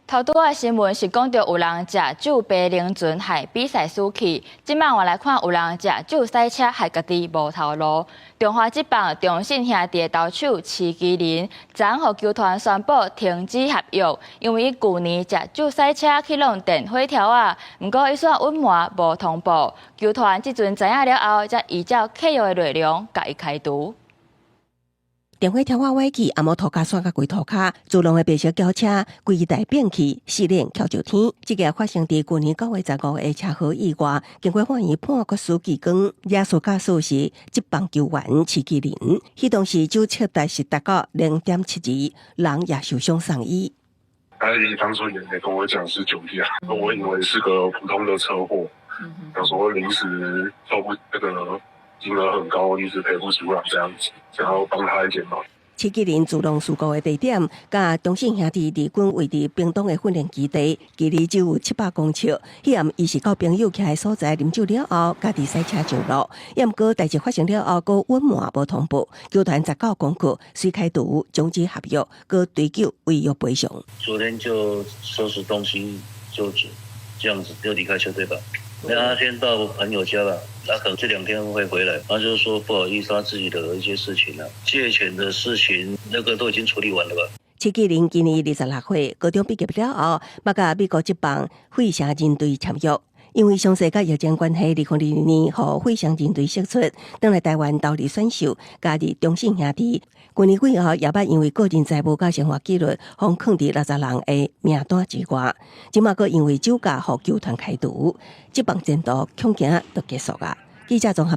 頭拄仔新聞是講到有人食酒杯冷船害比賽輸去，即擺我來看有人食酒賽車害家己無頭路。中華職棒中信兄弟的投手徐基麟，昨昏予球團宣布停止合約，因為伊舊年食酒賽車去弄電火條啊，毋過伊說隱瞞無通報，球團即陣知影了後，才依照契約的內容，甲伊開除。電火條歪去，阿摩塗骹刷甲規塗骹，自動的白色轎車規台變去，四輪翹就天。這個發生在去年9月15日的車禍意外，經過法院判決書記官，也訴駕駛是職棒球員徐基麟。迄當時酒測值是達到0.72，人也受傷送醫。他當初也沒跟我講是酒駕，我以為是個普通的車禍。他說臨時付不這個金額很高，臨時賠不出來，這樣子，想要幫他一點嘛。徐基麟自動事故的地點，甲中信兄弟離軍位於屏東的訓練基地，距離只有700公尺。迄暗伊是到朋友徛的所在啉酒了後，家己賽車上路。毋過代志發生了後，佫隱瞞無通報，球團19公告，遂開除，終止合約，佫追究違約賠償。昨天就收拾東西就走，這樣子就離開球隊吧。那他先到朋友家了，他可能這2天會回來。他就是說不好意思，他自己的一些事情了，借錢的事情那個都已經處理完了吧。徐基麟今年26歲，高中畢業了後，要甲美國職棒費城人隊簽約。因為傷勢甲疫情關係，2022年予費城人隊釋出，轉來台灣投入選秀，加入中信兄弟。去年季後也捌因為個人財務甲生活紀律，互囥佇60人的名單之外。即馬閣因為酒駕，互球團開除，職棒前途恐驚就結束啊！記者綜合。